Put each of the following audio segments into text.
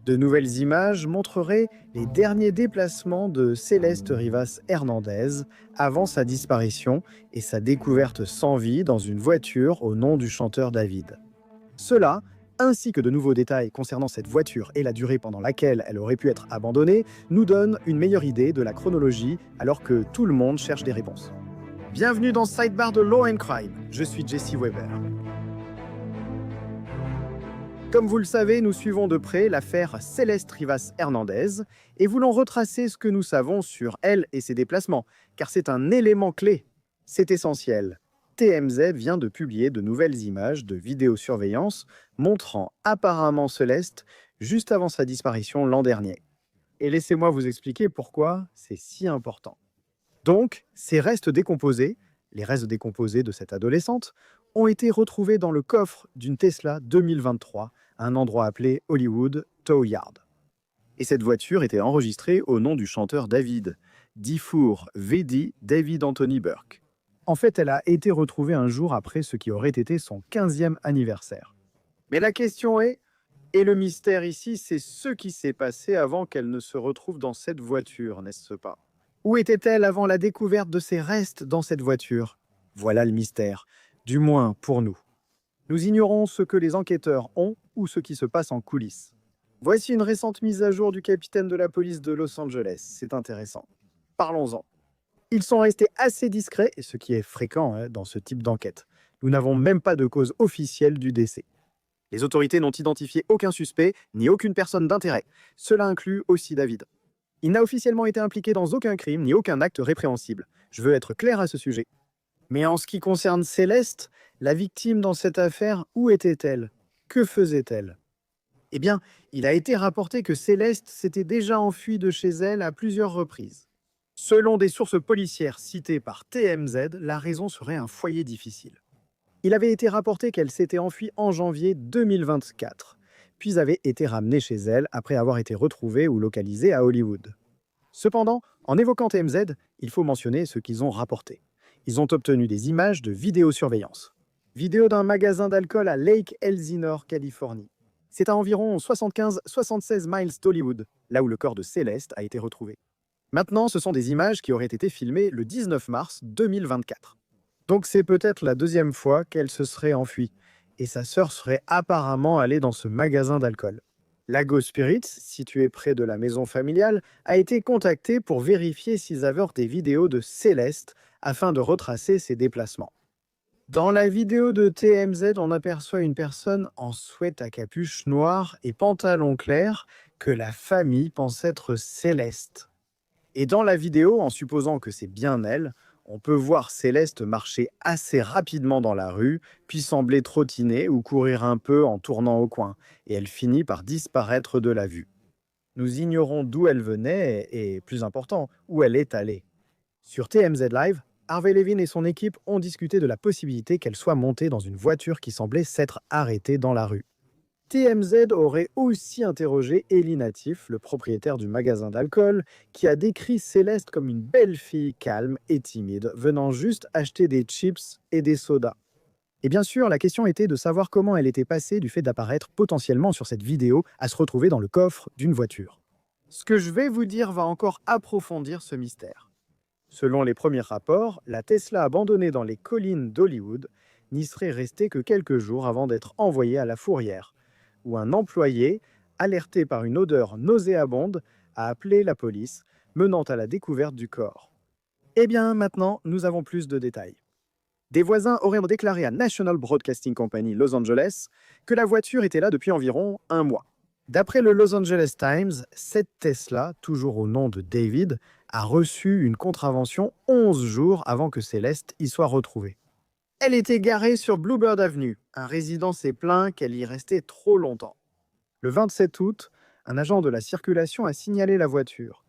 De nouvelles images montreraient les derniers déplacements de Céleste Rivas Hernandez avant sa disparition et sa découverte sans vie dans une voiture au nom du chanteur David. Cela, ainsi que de nouveaux détails concernant cette voiture et la durée pendant laquelle elle aurait pu être abandonnée, nous donnent une meilleure idée de la chronologie alors que tout le monde cherche des réponses. Bienvenue dans Sidebar de Law and Crime, je suis Jesse Weber. Comme vous le savez, nous suivons de près l'affaire Céleste Rivas Hernandez et voulons retracer ce que nous savons sur elle et ses déplacements, car c'est un élément clé. C'est essentiel. TMZ vient de publier de nouvelles images de vidéosurveillance montrant apparemment Céleste juste avant sa disparition l'an dernier. Et laissez-moi vous expliquer pourquoi c'est si important. Donc, ces restes décomposés, les restes décomposés de cette adolescente, ont été retrouvés dans le coffre d'une Tesla 2023 à un endroit appelé Hollywood Tow Yard. Et cette voiture était enregistrée au nom du chanteur David, Difour Vedi David Anthony Burke. En fait, elle a été retrouvée un jour après ce qui aurait été son 15e anniversaire. Mais la question est, et le mystère ici, c'est ce qui s'est passé avant qu'elle ne se retrouve dans cette voiture, n'est-ce pas? Où était-elle avant la découverte de ses restes dans cette voiture? Voilà le mystère, du moins pour nous. Nous ignorons ce que les enquêteurs ont ou ce qui se passe en coulisses. Voici une récente mise à jour du capitaine de la police de Los Angeles. C'est intéressant. Parlons-en. Ils sont restés assez discrets, et ce qui est fréquent dans ce type d'enquête. Nous n'avons même pas de cause officielle du décès. Les autorités n'ont identifié aucun suspect ni aucune personne d'intérêt. Cela inclut aussi David. Il n'a officiellement été impliqué dans aucun crime ni aucun acte répréhensible. Je veux être clair à ce sujet. Mais en ce qui concerne Céleste, la victime dans cette affaire, où était-elle? Que faisait-elle? Eh bien, il a été rapporté que Céleste s'était déjà enfuie de chez elle à plusieurs reprises. Selon des sources policières citées par TMZ, la raison serait un foyer difficile. Il avait été rapporté qu'elle s'était enfuie en janvier 2024, puis avait été ramenée chez elle après avoir été retrouvée ou localisée à Hollywood. Cependant, en évoquant TMZ, il faut mentionner ce qu'ils ont rapporté. Ils ont obtenu des images de vidéosurveillance. Vidéo d'un magasin d'alcool à Lake Elsinore, Californie. C'est à environ 75-76 miles d'Hollywood, là où le corps de Céleste a été retrouvé. Maintenant, ce sont des images qui auraient été filmées le 19 mars 2024. Donc c'est peut-être la deuxième fois qu'elle se serait enfuie, et sa sœur serait apparemment allée dans ce magasin d'alcool. Lago Spirits, situé près de la maison familiale, a été contacté pour vérifier s'ils avaient des vidéos de Céleste afin de retracer ses déplacements. Dans la vidéo de TMZ, on aperçoit une personne en sweat à capuche noire et pantalon clair que la famille pense être Céleste. Et dans la vidéo, en supposant que c'est bien elle, on peut voir Céleste marcher assez rapidement dans la rue, puis sembler trottiner ou courir un peu en tournant au coin, et elle finit par disparaître de la vue. Nous ignorons d'où elle venait et, plus important, où elle est allée. Sur TMZ Live, Harvey Levin et son équipe ont discuté de la possibilité qu'elle soit montée dans une voiture qui semblait s'être arrêtée dans la rue. TMZ aurait aussi interrogé Eli Natif, le propriétaire du magasin d'alcool, qui a décrit Céleste comme une belle fille calme et timide, venant juste acheter des chips et des sodas. Et bien sûr, la question était de savoir comment elle était passée du fait d'apparaître potentiellement sur cette vidéo à se retrouver dans le coffre d'une voiture. Ce que je vais vous dire va encore approfondir ce mystère. Selon les premiers rapports, la Tesla abandonnée dans les collines d'Hollywood n'y serait restée que quelques jours avant d'être envoyée à la fourrière, où un employé, alerté par une odeur nauséabonde, a appelé la police, menant à la découverte du corps. Eh bien, maintenant, nous avons plus de détails. Des voisins auraient déclaré à National Broadcasting Company Los Angeles que la voiture était là depuis environ un mois. D'après le Los Angeles Times, cette Tesla, toujours au nom de David, a reçu une contravention 11 jours avant que Céleste y soit retrouvée. Elle était garée sur Bluebird Avenue. Un résident s'est plaint qu'elle y restait trop longtemps. Le 27 août, un agent de la circulation a signalé la voiture.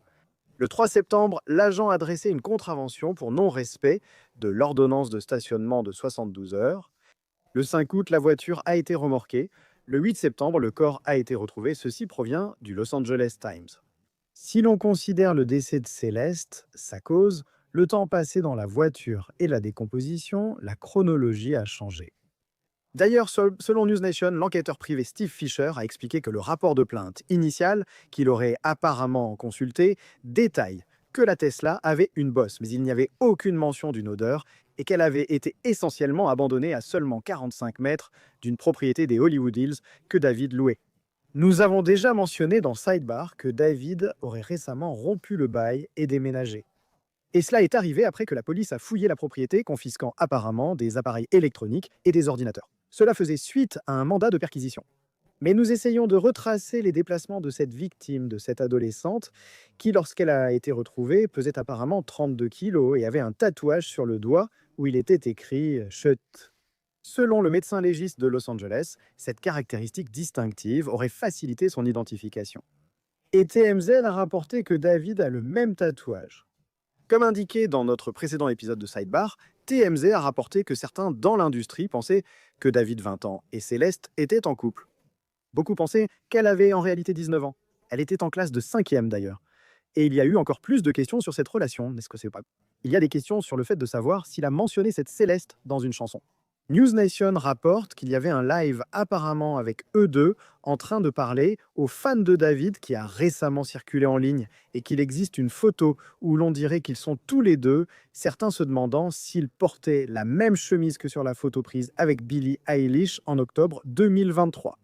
Le 3 septembre, l'agent a dressé une contravention pour non-respect de l'ordonnance de stationnement de 72 heures. Le 5 août, la voiture a été remorquée. Le 8 septembre, le corps a été retrouvé. Ceci provient du Los Angeles Times. Si l'on considère le décès de Céleste, sa cause, le temps passé dans la voiture et la décomposition, la chronologie a changé. D'ailleurs, selon News Nation, l'enquêteur privé Steve Fisher a expliqué que le rapport de plainte initial, qu'il aurait apparemment consulté, détaille que la Tesla avait une bosse, mais il n'y avait aucune mention d'une odeur et qu'elle avait été essentiellement abandonnée à seulement 45 mètres d'une propriété des Hollywood Hills que David louait. Nous avons déjà mentionné dans Sidebar que David aurait récemment rompu le bail et déménagé. Et cela est arrivé après que la police a fouillé la propriété, confisquant apparemment des appareils électroniques et des ordinateurs. Cela faisait suite à un mandat de perquisition. Mais nous essayons de retracer les déplacements de cette victime, de cette adolescente, qui, lorsqu'elle a été retrouvée, pesait apparemment 32 kilos et avait un tatouage sur le doigt où il était écrit « Chut ». Selon le médecin légiste de Los Angeles, cette caractéristique distinctive aurait facilité son identification. Et TMZ a rapporté que David a le même tatouage. Comme indiqué dans notre précédent épisode de Sidebar, TMZ a rapporté que certains dans l'industrie pensaient que David, 20 ans, et Céleste étaient en couple. Beaucoup pensaient qu'elle avait en réalité 19 ans. Elle était en classe de 5e d'ailleurs. Et il y a eu encore plus de questions sur cette relation, n'est-ce que c'est pas? Il y a des questions sur le fait de savoir s'il a mentionné cette Céleste dans une chanson. News Nation rapporte qu'il y avait un live apparemment avec eux deux en train de parler aux fans de David qui a récemment circulé en ligne et qu'il existe une photo où l'on dirait qu'ils sont tous les deux, certains se demandant s'ils portaient la même chemise que sur la photo prise avec Billie Eilish en octobre 2023.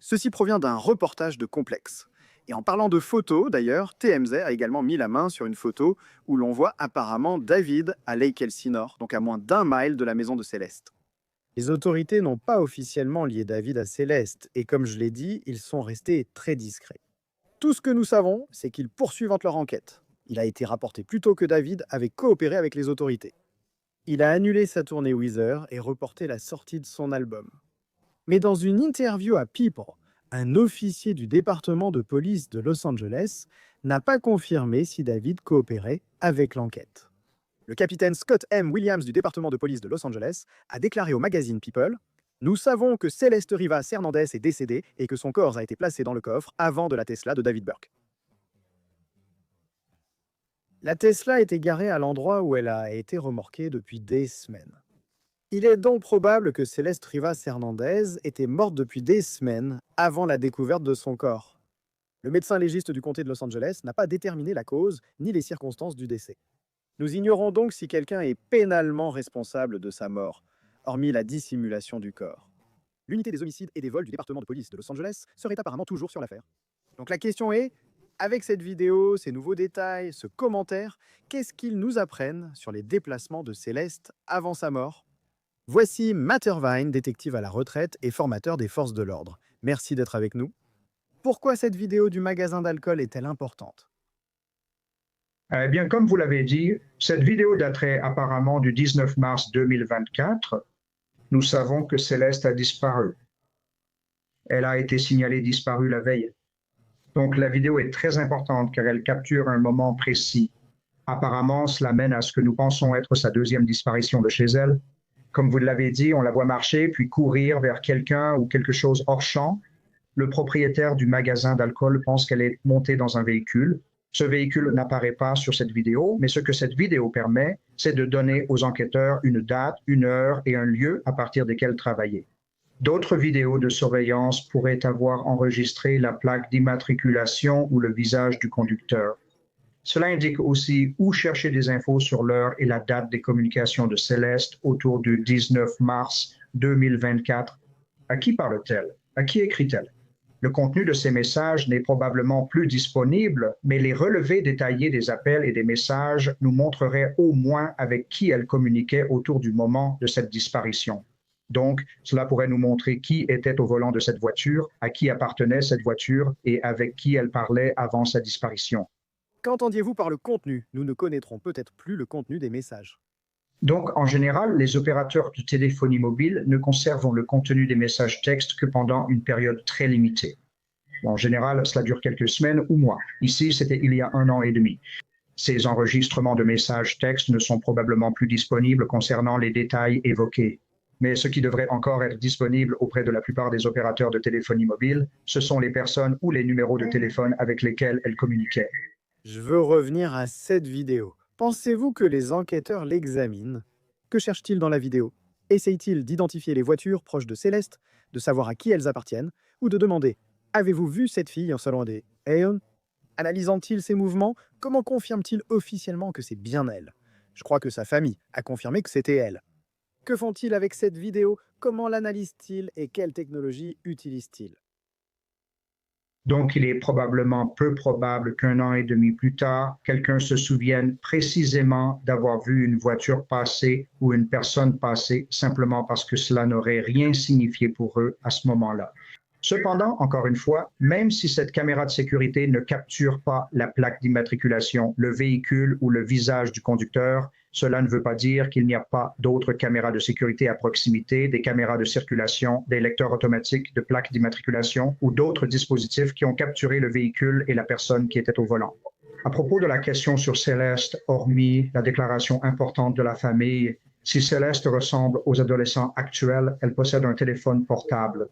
Ceci provient d'un reportage de Complex. Et en parlant de photos, d'ailleurs, TMZ a également mis la main sur une photo où l'on voit apparemment David à Lake Elsinore, donc à moins d'1 mile de la maison de Céleste. Les autorités n'ont pas officiellement lié David à Céleste, et comme je l'ai dit, ils sont restés très discrets. Tout ce que nous savons, c'est qu'ils poursuivent leur enquête. Il a été rapporté plus tôt que David avait coopéré avec les autorités. Il a annulé sa tournée Weezer et reporté la sortie de son album. Mais dans une interview à People, un officier du département de police de Los Angeles n'a pas confirmé si David coopérait avec l'enquête. Le capitaine Scott M. Williams du département de police de Los Angeles a déclaré au magazine People « Nous savons que Céleste Rivas Hernandez est décédée et que son corps a été placé dans le coffre avant de la Tesla de David Burke. » La Tesla était garée à l'endroit où elle a été remorquée depuis des semaines. Il est donc probable que Céleste Rivas Hernandez était morte depuis des semaines avant la découverte de son corps. Le médecin légiste du comté de Los Angeles n'a pas déterminé la cause ni les circonstances du décès. Nous ignorons donc si quelqu'un est pénalement responsable de sa mort, hormis la dissimulation du corps. L'unité des homicides et des vols du département de police de Los Angeles serait apparemment toujours sur l'affaire. Donc la question est, avec cette vidéo, ces nouveaux détails, ce commentaire, qu'est-ce qu'ils nous apprennent sur les déplacements de Céleste avant sa mort? Voici Matt Irvine, détective à la retraite et formateur des forces de l'ordre. Merci d'être avec nous. Pourquoi cette vidéo du magasin d'alcool est-elle importante? Eh bien, comme vous l'avez dit, cette vidéo daterait apparemment du 19 mars 2024. Nous savons que Céleste a disparu. Elle a été signalée disparue la veille. Donc la vidéo est très importante car elle capture un moment précis. Apparemment, cela mène à ce que nous pensons être sa deuxième disparition de chez elle. Comme vous l'avez dit, on la voit marcher puis courir vers quelqu'un ou quelque chose hors champ. Le propriétaire du magasin d'alcool pense qu'elle est montée dans un véhicule. Ce véhicule n'apparaît pas sur cette vidéo, mais ce que cette vidéo permet, c'est de donner aux enquêteurs une date, une heure et un lieu à partir desquels travailler. D'autres vidéos de surveillance pourraient avoir enregistré la plaque d'immatriculation ou le visage du conducteur. Cela indique aussi où chercher des infos sur l'heure et la date des communications de Céleste autour du 19 mars 2024. À qui parle-t-elle? À qui écrit-elle? Le contenu de ces messages n'est probablement plus disponible, mais les relevés détaillés des appels et des messages nous montreraient au moins avec qui elle communiquait autour du moment de cette disparition. Donc, cela pourrait nous montrer qui était au volant de cette voiture, à qui appartenait cette voiture et avec qui elle parlait avant sa disparition. Qu'entendiez-vous par le contenu? Nous ne connaîtrons peut-être plus le contenu des messages. Donc, en général, les opérateurs de téléphonie mobile ne conservent le contenu des messages textes que pendant une période très limitée. En général, cela dure quelques semaines ou mois. Ici, c'était il y a 1 an et demi. Ces enregistrements de messages textes ne sont probablement plus disponibles concernant les détails évoqués. Mais ce qui devrait encore être disponible auprès de la plupart des opérateurs de téléphonie mobile, ce sont les personnes ou les numéros de téléphone avec lesquels elles communiquaient. Je veux revenir à cette vidéo. Pensez-vous que les enquêteurs l'examinent? Que cherchent-ils dans la vidéo? Essaye-t-il d'identifier les voitures proches de Céleste, de savoir à qui elles appartiennent, ou de demander Avez-vous vu cette fille en salon des Aeon? Analysant-il ses mouvements, comment confirme-t-il officiellement que c'est bien elle? Je crois que sa famille a confirmé que c'était elle. Que font-ils avec cette vidéo? Comment l'analysent-ils et quelle technologie utilisent-ils? Donc, il est probablement peu probable qu'un an et demi plus tard, quelqu'un se souvienne précisément d'avoir vu une voiture passer ou une personne passer simplement parce que cela n'aurait rien signifié pour eux à ce moment-là. Cependant, encore une fois, même si cette caméra de sécurité ne capture pas la plaque d'immatriculation, le véhicule ou le visage du conducteur, cela ne veut pas dire qu'il n'y a pas d'autres caméras de sécurité à proximité, des caméras de circulation, des lecteurs automatiques de plaques d'immatriculation ou d'autres dispositifs qui ont capturé le véhicule et la personne qui était au volant. À propos de la question sur Céleste, hormis la déclaration importante de la famille, si Céleste ressemble aux adolescents actuels, elle possède un téléphone portable.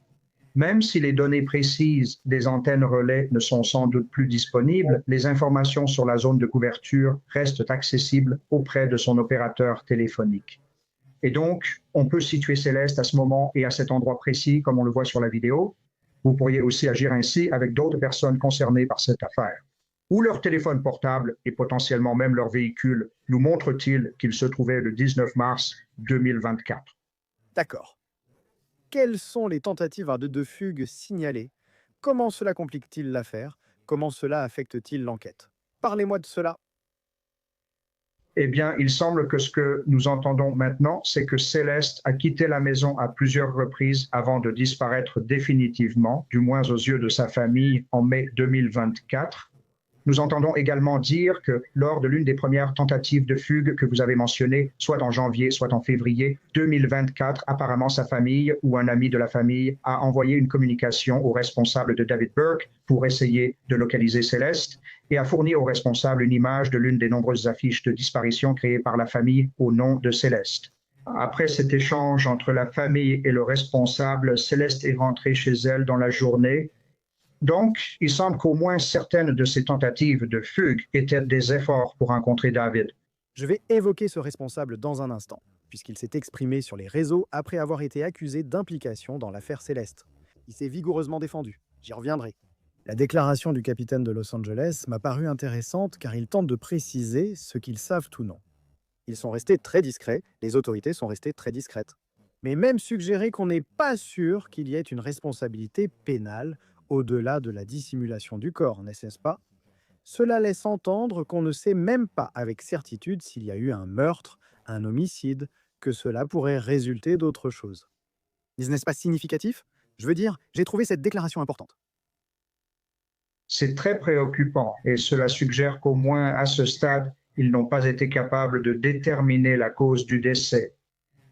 Même si les données précises des antennes relais ne sont sans doute plus disponibles, les informations sur la zone de couverture restent accessibles auprès de son opérateur téléphonique. Et donc, on peut situer Céleste à ce moment et à cet endroit précis, comme on le voit sur la vidéo. Vous pourriez aussi agir ainsi avec d'autres personnes concernées par cette affaire. Où leur téléphone portable et potentiellement même leur véhicule nous montre-t-il qu'ils se trouvaient le 19 mars 2024? D'accord. Quelles sont les tentatives de fugue signalées? Comment cela complique-t-il l'affaire? Comment cela affecte-t-il l'enquête? Parlez-moi de cela. Eh bien, il semble que ce que nous entendons maintenant, c'est que Céleste a quitté la maison à plusieurs reprises avant de disparaître définitivement, du moins aux yeux de sa famille, en mai 2024. Nous entendons également dire que lors de l'une des premières tentatives de fugue que vous avez mentionnées, soit en janvier, soit en février 2024, apparemment sa famille ou un ami de la famille a envoyé une communication au responsable de David Burke pour essayer de localiser Céleste et a fourni au responsable une image de l'une des nombreuses affiches de disparition créées par la famille au nom de Céleste. Après cet échange entre la famille et le responsable, Céleste est rentrée chez elle dans la journée. Donc, il semble qu'au moins certaines de ces tentatives de fugue étaient des efforts pour rencontrer David. Je vais évoquer ce responsable dans un instant, puisqu'il s'est exprimé sur les réseaux après avoir été accusé d'implication dans l'affaire Céleste. Il s'est vigoureusement défendu. J'y reviendrai. La déclaration du capitaine de Los Angeles m'a paru intéressante car il tente de préciser ce qu'ils savent ou non. Ils sont restés très discrets, les autorités sont restées très discrètes. Mais même suggérer qu'on n'est pas sûr qu'il y ait une responsabilité pénale au-delà de la dissimulation du corps, n'est-ce pas? Cela laisse entendre qu'on ne sait même pas avec certitude s'il y a eu un meurtre, un homicide, que cela pourrait résulter d'autre chose. N'est-ce pas significatif? Je veux dire, j'ai trouvé cette déclaration importante. C'est très préoccupant et cela suggère qu'au moins à ce stade, ils n'ont pas été capables de déterminer la cause du décès.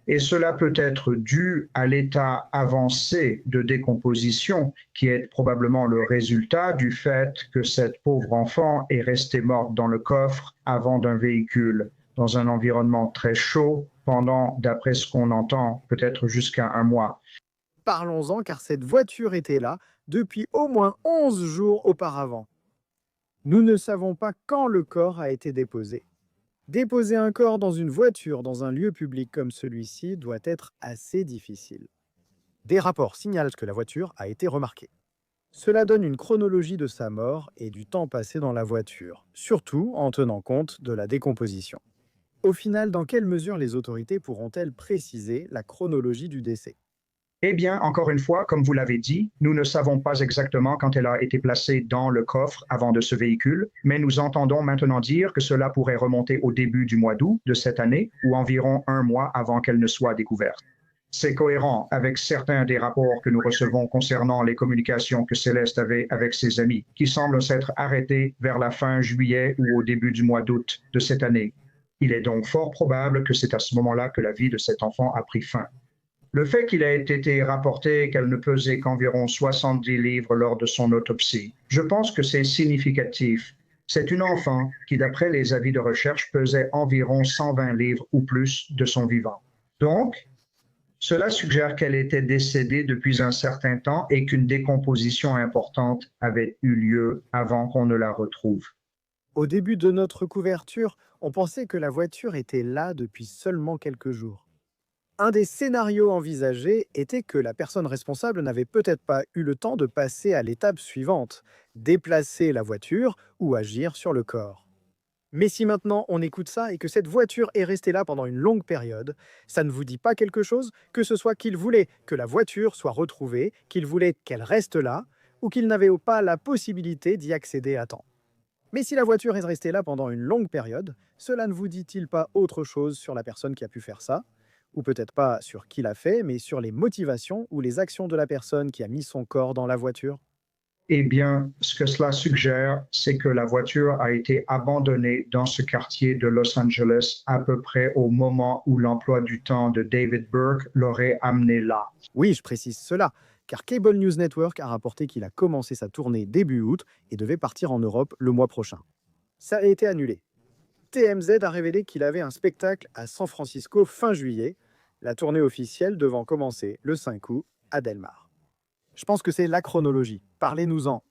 Et cela peut être dû à l'état avancé de décomposition, qui est probablement le résultat du fait que cette pauvre enfant est restée morte dans le coffre avant d'un véhicule, dans un environnement très chaud, pendant, d'après ce qu'on entend, peut-être jusqu'à un mois. Parlons-en car cette voiture était là depuis au moins 11 jours auparavant. Nous ne savons pas quand le corps a été déposé. Déposer un corps dans une voiture dans un lieu public comme celui-ci doit être assez difficile. Des rapports signalent que la voiture a été remarquée. Cela donne une chronologie de sa mort et du temps passé dans la voiture, surtout en tenant compte de la décomposition. Au final, dans quelle mesure les autorités pourront-elles préciser la chronologie du décès? Eh bien, encore une fois, comme vous l'avez dit, nous ne savons pas exactement quand elle a été placée dans le coffre avant de ce véhicule, mais nous entendons maintenant dire que cela pourrait remonter au début du mois d'août de cette année ou environ un mois avant qu'elle ne soit découverte. C'est cohérent avec certains des rapports que nous recevons concernant les communications que Céleste avait avec ses amis, qui semblent s'être arrêtés vers la fin juillet ou au début du mois d'août de cette année. Il est donc fort probable que c'est à ce moment-là que la vie de cet enfant a pris fin. Le fait qu'il ait été rapporté qu'elle ne pesait qu'environ 70 livres lors de son autopsie, je pense que c'est significatif. C'est une enfant qui, d'après les avis de recherche, pesait environ 120 livres ou plus de son vivant. Donc, cela suggère qu'elle était décédée depuis un certain temps et qu'une décomposition importante avait eu lieu avant qu'on ne la retrouve. Au début de notre couverture, on pensait que la voiture était là depuis seulement quelques jours. Un des scénarios envisagés était que la personne responsable n'avait peut-être pas eu le temps de passer à l'étape suivante, déplacer la voiture ou agir sur le corps. Mais si maintenant on écoute ça et que cette voiture est restée là pendant une longue période, ça ne vous dit pas quelque chose, que ce soit qu'il voulait que la voiture soit retrouvée, qu'il voulait qu'elle reste là, ou qu'il n'avait pas la possibilité d'y accéder à temps. Mais si la voiture est restée là pendant une longue période, cela ne vous dit-il pas autre chose sur la personne qui a pu faire ça? Ou peut-être pas sur qui l'a fait, mais sur les motivations ou les actions de la personne qui a mis son corps dans la voiture? Eh bien, ce que cela suggère, c'est que la voiture a été abandonnée dans ce quartier de Los Angeles à peu près au moment où l'emploi du temps de David Burke l'aurait amené là. Oui, je précise cela, car Cable News Network a rapporté qu'il a commencé sa tournée début août et devait partir en Europe le mois prochain. Ça a été annulé. TMZ a révélé qu'il avait un spectacle à San Francisco fin juillet, la tournée officielle devant commencer le 5 août à Del Mar. Je pense que c'est la chronologie. Parlez-nous-en.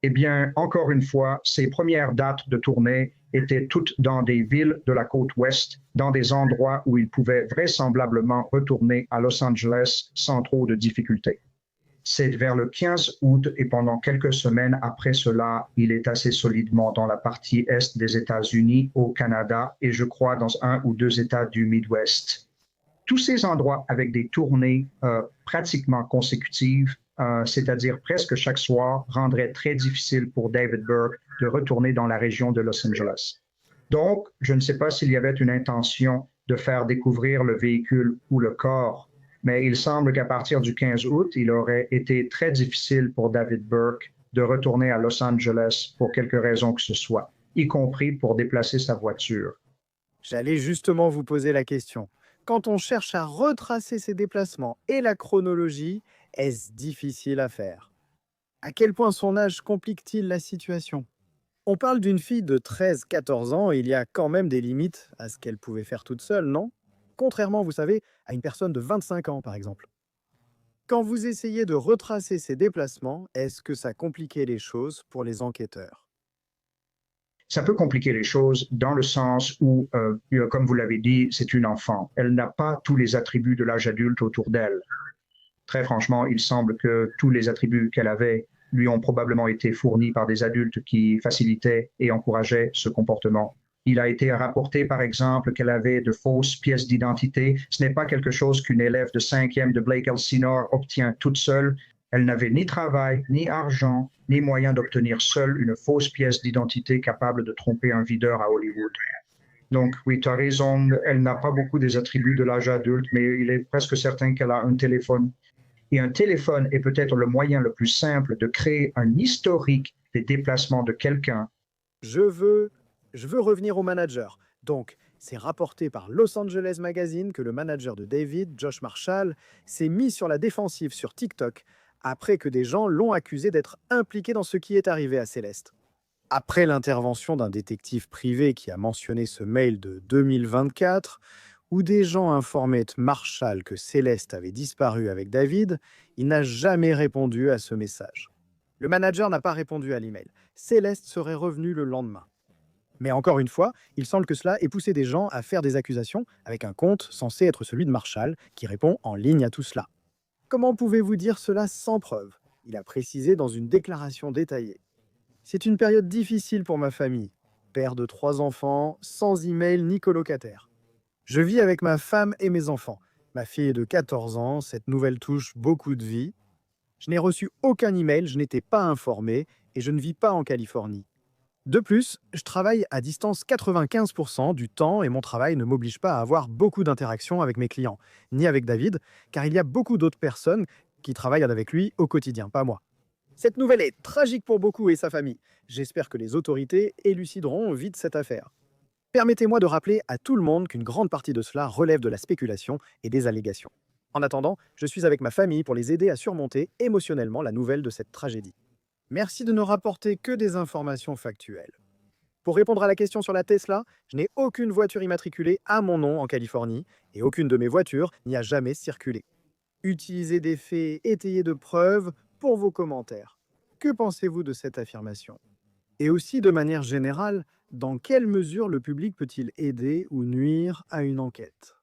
Eh bien, encore une fois, ces premières dates de tournée étaient toutes dans des villes de la côte ouest, dans des endroits où il pouvait vraisemblablement retourner à Los Angeles sans trop de difficultés. C'est vers le 15 août et pendant quelques semaines après cela, il est assez solidement dans la partie est des États-Unis, au Canada et je crois dans un ou deux États du Midwest. Tous ces endroits avec des tournées pratiquement consécutives, c'est-à-dire presque chaque soir, rendraient très difficile pour David Burke de retourner dans la région de Los Angeles. Donc, je ne sais pas s'il y avait une intention de faire découvrir le véhicule ou le corps, mais il semble qu'à partir du 15 août, il aurait été très difficile pour David Burke de retourner à Los Angeles pour quelque raison que ce soit, y compris pour déplacer sa voiture. J'allais justement vous poser la question. Quand on cherche à retracer ses déplacements et la chronologie, est-ce difficile à faire? À quel point son âge complique-t-il la situation? On parle d'une fille de 13-14 ans et il y a quand même des limites à ce qu'elle pouvait faire toute seule, non? Contrairement, vous savez, à une personne de 25 ans, par exemple. Quand vous essayez de retracer ses déplacements, est-ce que ça compliquait les choses pour les enquêteurs? Ça peut compliquer les choses dans le sens où, comme vous l'avez dit, c'est une enfant. Elle n'a pas tous les attributs de l'âge adulte autour d'elle. Très franchement, il semble que tous les attributs qu'elle avait lui ont probablement été fournis par des adultes qui facilitaient et encourageaient ce comportement. Il a été rapporté, par exemple, qu'elle avait de fausses pièces d'identité. Ce n'est pas quelque chose qu'une élève de 5e de Blake Elsinore obtient toute seule. Elle n'avait ni travail, ni argent, ni moyen d'obtenir seule une fausse pièce d'identité capable de tromper un videur à Hollywood. Donc, oui, tu as raison, elle n'a pas beaucoup des attributs de l'âge adulte, mais il est presque certain qu'elle a un téléphone. Et un téléphone est peut-être le moyen le plus simple de créer un historique des déplacements de quelqu'un. Je veux, je veux revenir au manager. Donc, c'est rapporté par Los Angeles Magazine que le manager de David, Josh Marshall, s'est mis sur la défensive sur TikTok après que des gens l'ont accusé d'être impliqué dans ce qui est arrivé à Céleste. Après l'intervention d'un détective privé qui a mentionné ce mail de 2024, où des gens informaient Marshall que Céleste avait disparu avec David, il n'a jamais répondu à ce message. Le manager n'a pas répondu à l'email. Céleste serait revenue le lendemain. Mais encore une fois, il semble que cela ait poussé des gens à faire des accusations avec un compte censé être celui de Marshall, qui répond en ligne à tout cela. Comment pouvez-vous dire cela sans preuve? Il a précisé dans une déclaration détaillée. C'est une période difficile pour ma famille. Père de 3 enfants, sans email ni colocataire. Je vis avec ma femme et mes enfants. Ma fille est de 14 ans, cette nouvelle touche beaucoup de vie. Je n'ai reçu aucun email, je n'étais pas informé et je ne vis pas en Californie. De plus, je travaille à distance 95% du temps et mon travail ne m'oblige pas à avoir beaucoup d'interactions avec mes clients, ni avec David, car il y a beaucoup d'autres personnes qui travaillent avec lui au quotidien, pas moi. Cette nouvelle est tragique pour beaucoup et sa famille. J'espère que les autorités élucideront vite cette affaire. Permettez-moi de rappeler à tout le monde qu'une grande partie de cela relève de la spéculation et des allégations. En attendant, je suis avec ma famille pour les aider à surmonter émotionnellement la nouvelle de cette tragédie. Merci de ne rapporter que des informations factuelles. Pour répondre à la question sur la Tesla, je n'ai aucune voiture immatriculée à mon nom en Californie et aucune de mes voitures n'y a jamais circulé. Utilisez des faits étayés de preuves pour vos commentaires. Que pensez-vous de cette affirmation? Et aussi, de manière générale, dans quelle mesure le public peut-il aider ou nuire à une enquête?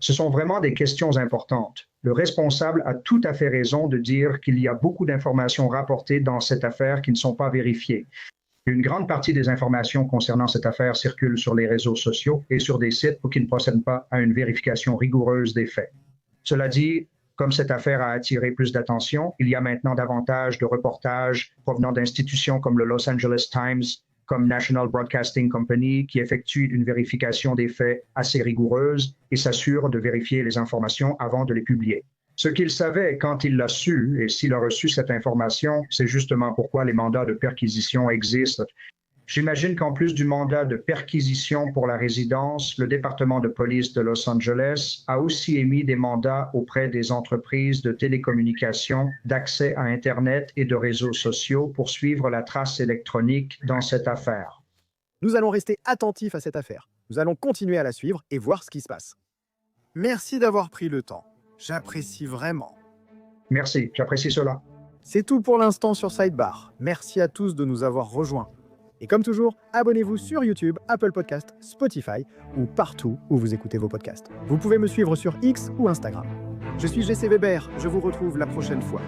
Ce sont vraiment des questions importantes. Le responsable a tout à fait raison de dire qu'il y a beaucoup d'informations rapportées dans cette affaire qui ne sont pas vérifiées. Une grande partie des informations concernant cette affaire circulent sur les réseaux sociaux et sur des sites qui ne procèdent pas à une vérification rigoureuse des faits. Cela dit, comme cette affaire a attiré plus d'attention, il y a maintenant davantage de reportages provenant d'institutions comme le Los Angeles Times, comme National Broadcasting Company, qui effectuent une vérification des faits assez rigoureuse et s'assurent de vérifier les informations avant de les publier. Ce qu'il savait quand il l'a su, et s'il a reçu cette information, c'est justement pourquoi les mandats de perquisition existent. J'imagine qu'en plus du mandat de perquisition pour la résidence, le département de police de Los Angeles a aussi émis des mandats auprès des entreprises de télécommunications, d'accès à Internet et de réseaux sociaux pour suivre la trace électronique dans cette affaire. Nous allons rester attentifs à cette affaire. Nous allons continuer à la suivre et voir ce qui se passe. Merci d'avoir pris le temps. J'apprécie vraiment. Merci, j'apprécie cela. C'est tout pour l'instant sur Sidebar. Merci à tous de nous avoir rejoints. Et comme toujours, abonnez-vous sur YouTube, Apple Podcasts, Spotify ou partout où vous écoutez vos podcasts. Vous pouvez me suivre sur X ou Instagram. Je suis JC Weber, je vous retrouve la prochaine fois.